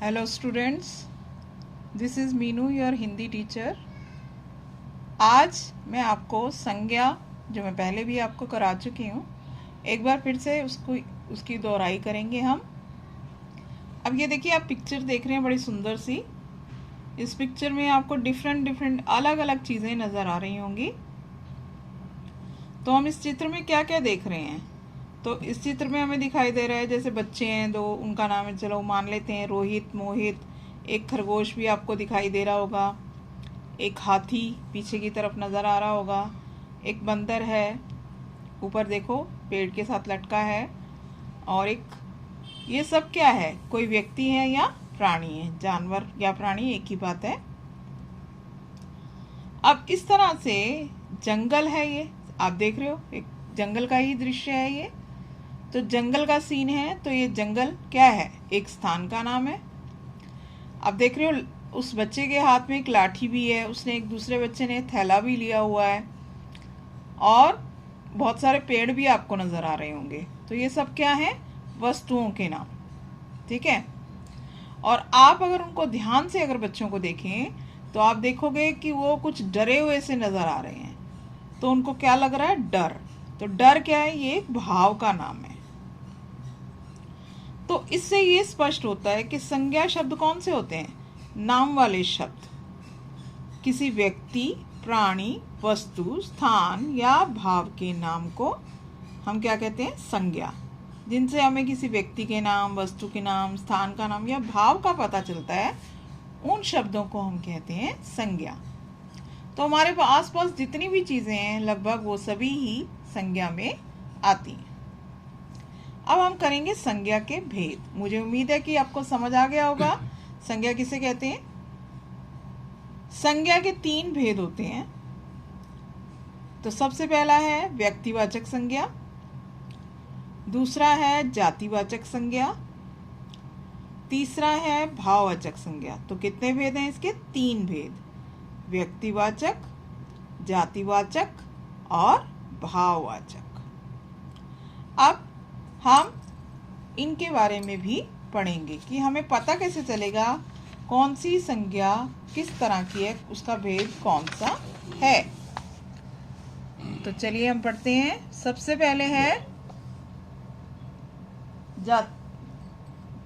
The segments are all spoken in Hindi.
Hello students, this is Meenu your Hindi teacher. आज मैं आपको संज्ञा, जो मैं पहले भी आपको करा चुकी हूँ, एक बार फिर से उसकी दोहराई करेंगे हम। अब ये देखिए, आप पिक्चर देख रहे हैं बड़ी सुंदर सी। इस पिक्चर में आपको डिफरेंट अलग अलग चीज़ें नज़र आ रही होंगी। तो हम इस चित्र में क्या क्या देख रहे हैं? तो इस चित्र में हमें दिखाई दे रहा है जैसे बच्चे हैं दो, उनका नाम है, चलो मान लेते हैं रोहित, मोहित। एक खरगोश भी आपको दिखाई दे रहा होगा, एक हाथी पीछे की तरफ नज़र आ रहा होगा, एक बंदर है, ऊपर देखो पेड़ के साथ लटका है, और एक, ये सब क्या है? कोई व्यक्ति है या प्राणी है? जानवर या प्राणी एक ही बात है। अब इस तरह से जंगल है, ये आप देख रहे हो, एक जंगल का ही दृश्य है ये। तो जंगल का सीन है, तो ये जंगल क्या है? एक स्थान का नाम है। अब देख रहे हो उस बच्चे के हाथ में एक लाठी भी है, उसने, एक दूसरे बच्चे ने थैला भी लिया हुआ है, और बहुत सारे पेड़ भी आपको नजर आ रहे होंगे। तो ये सब क्या है? वस्तुओं के नाम, ठीक है। और आप अगर उनको ध्यान से अगर बच्चों को देखें तो आप देखोगे कि वो कुछ डरे हुए से नजर आ रहे हैं। तो उनको क्या लग रहा है? डर। तो डर क्या है? ये एक भाव का नाम है। तो इससे ये स्पष्ट होता है कि संज्ञा शब्द कौन से होते हैं? नाम वाले शब्द। किसी व्यक्ति, प्राणी, वस्तु, स्थान या भाव के नाम को हम क्या कहते हैं? संज्ञा। जिनसे हमें किसी व्यक्ति के नाम, वस्तु के नाम, स्थान का नाम या भाव का पता चलता है, उन शब्दों को हम कहते हैं संज्ञा। तो हमारे आसपास जितनी भी चीजें हैं लगभग वो सभी ही संज्ञा में आती हैं। अब हम करेंगे संज्ञा के भेद। मुझे उम्मीद है कि आपको समझ आ गया होगा संज्ञा किसे कहते हैं। संज्ञा के 3 भेद होते हैं। तो सबसे पहला है व्यक्तिवाचक संज्ञा, दूसरा है जातिवाचक संज्ञा, तीसरा है भाववाचक संज्ञा। तो कितने भेद हैं इसके? 3 भेद, व्यक्तिवाचक, जातिवाचक और भाववाचक। अब हम इनके बारे में भी पढ़ेंगे कि हमें पता कैसे चलेगा कौन सी संज्ञा किस तरह की है, उसका भेद कौन सा है। तो चलिए हम पढ़ते हैं। सबसे पहले है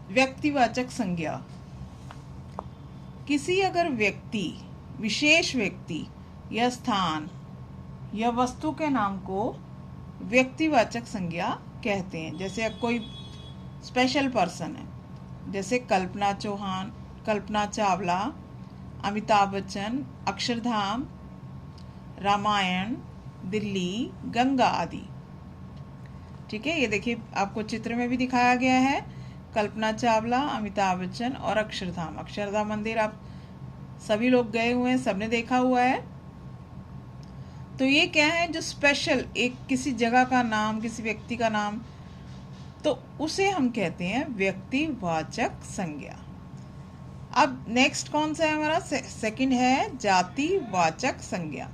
व्यक्तिवाचक संज्ञा। किसी अगर व्यक्ति, विशेष व्यक्ति या स्थान या वस्तु के नाम को व्यक्तिवाचक संज्ञा कहते हैं। जैसे कोई स्पेशल पर्सन है, जैसे कल्पना चौहान, कल्पना चावला, अमिताभ बच्चन, अक्षरधाम, रामायण, दिल्ली, गंगा आदि। ठीक है, ये देखिए आपको चित्र में भी दिखाया गया है, कल्पना चावला, अमिताभ बच्चन और अक्षरधाम। अक्षरधाम मंदिर आप सभी लोग गए हुए हैं, सबने देखा हुआ है। तो ये क्या है? जो स्पेशल एक किसी जगह का नाम, किसी व्यक्ति का नाम, तो उसे हम कहते हैं व्यक्तिवाचक संज्ञा। अब नेक्स्ट कौन सा है हमारा? सेकंड है जातिवाचक संज्ञा।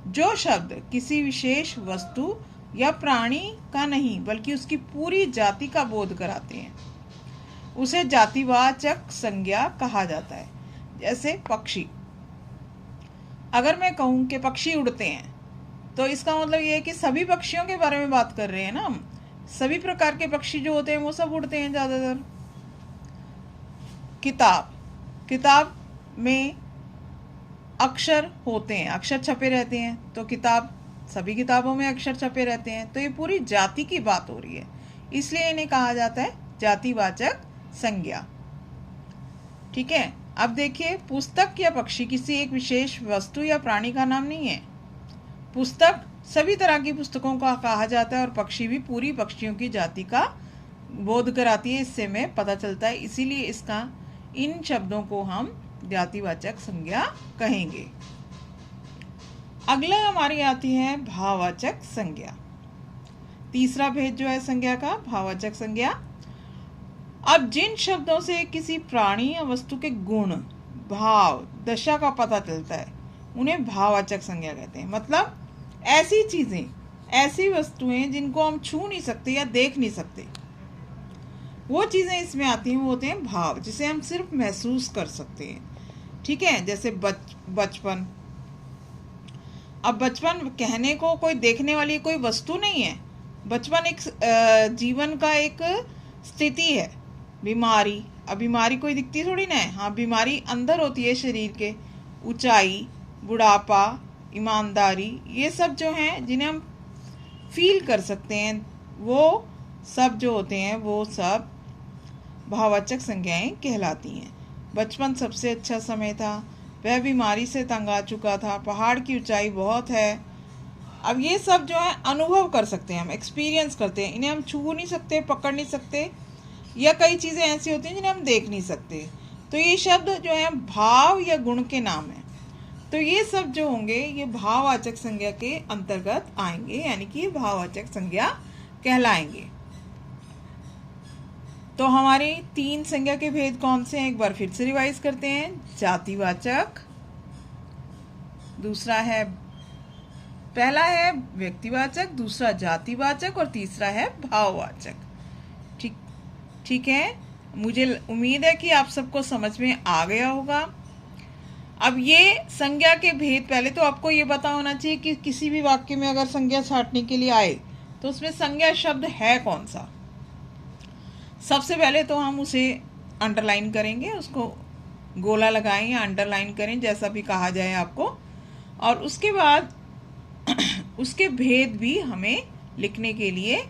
जो शब्द किसी विशेष वस्तु या प्राणी का नहीं बल्कि उसकी पूरी जाति का बोध कराते हैं, उसे जातिवाचक संज्ञा कहा जाता है। जैसे पक्षी, अगर मैं कहूं कि पक्षी उड़ते हैं, तो इसका मतलब ये है कि सभी पक्षियों के बारे में बात कर रहे हैं ना हम। सभी प्रकार के पक्षी जो होते हैं वो सब उड़ते हैं ज्यादातर। किताब, किताब में अक्षर होते हैं, अक्षर छपे रहते हैं, तो किताब, सभी किताबों में अक्षर छपे रहते हैं। तो ये पूरी जाति की बात हो रही है, इसलिए इन्हें कहा जाता है जातिवाचक संज्ञा। ठीक है। अब देखिए, पुस्तक या पक्षी किसी एक विशेष वस्तु या प्राणी का नाम नहीं है। पुस्तक सभी तरह की पुस्तकों का कहा जाता है, और पक्षी भी पूरी पक्षियों की जाति का बोध कराती है, इससे हमें पता चलता है। इसीलिए इसका, इन शब्दों को हम जातिवाचक संज्ञा कहेंगे। अगला हमारी आती है भाववाचक संज्ञा। तीसरा भेद जो है संज्ञा का, भाववाचक संज्ञा। अब जिन शब्दों से किसी प्राणी या वस्तु के गुण, भाव, दशा का पता चलता है, उन्हें भाववाचक संज्ञा कहते हैं। मतलब ऐसी चीजें, ऐसी वस्तुएं जिनको हम छू नहीं सकते या देख नहीं सकते, वो चीज़ें इसमें आती हैं, वो होते हैं भाव, जिसे हम सिर्फ महसूस कर सकते हैं। ठीक है, जैसे बचपन। अब बचपन कहने को कोई देखने वाली कोई वस्तु नहीं है। बचपन एक जीवन का एक स्थिति है। बीमारी, अब बीमारी कोई दिखती थोड़ी ना है। हाँ, बीमारी अंदर होती है शरीर के। ऊंचाई, बुढ़ापा, ईमानदारी, ये सब जो हैं जिन्हें हम फील कर सकते हैं, वो सब जो होते हैं वो सब भाववाचक संज्ञाएं कहलाती हैं। बचपन सबसे अच्छा समय था, वह बीमारी से तंग आ चुका था, पहाड़ की ऊंचाई बहुत है। अब ये सब जो है अनुभव कर सकते हैं, हम एक्सपीरियंस करते हैं। इन्हें हम छू नहीं सकते, पकड़ नहीं सकते, या कई चीज़ें ऐसी होती हैं जिन्हें हम देख नहीं सकते। तो ये शब्द जो है भाव या गुण के नाम है। तो ये सब जो होंगे ये भाववाचक संज्ञा के अंतर्गत आएंगे, यानी कि भाववाचक संज्ञा कहलाएंगे। तो हमारी 3 संज्ञा के भेद कौन से हैं, एक बार फिर से रिवाइज करते हैं। जातिवाचक, दूसरा है, पहला है व्यक्तिवाचक, दूसरा जातिवाचक और तीसरा है भाववाचक। ठीक है, मुझे उम्मीद है कि आप सबको समझ में आ गया होगा। अब ये संज्ञा के भेद, पहले तो आपको ये पता होना चाहिए कि किसी भी वाक्य में अगर संज्ञा छांटने के लिए आए तो उसमें संज्ञा शब्द है कौन सा। सबसे पहले तो हम उसे अंडरलाइन करेंगे, उसको गोला लगाएं या अंडरलाइन करें, जैसा भी कहा जाए आपको। और उसके बाद उसके भेद भी हमें लिखने के लिए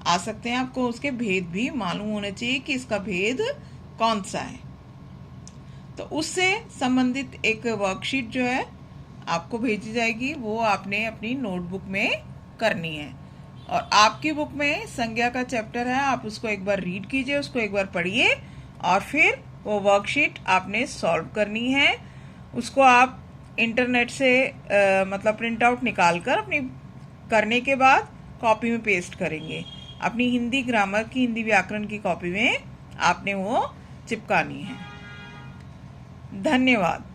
आ सकते हैं। आपको उसके भेद भी मालूम होने चाहिए कि इसका भेद कौन सा है। तो उससे संबंधित एक वर्कशीट जो है आपको भेजी जाएगी, वो आपने अपनी नोटबुक में करनी है। और आपकी बुक में संज्ञा का चैप्टर है, आप उसको एक बार रीड कीजिए, उसको एक बार पढ़िए और फिर वो वर्कशीट आपने सॉल्व करनी है। उसको आप इंटरनेट से मतलब प्रिंट आउट निकाल कर अपनी करने के बाद कॉपी में पेस्ट करेंगे। अपनी हिंदी ग्रामर की, हिंदी व्याकरण की कॉपी में आपने वो चिपकानी है। धन्यवाद।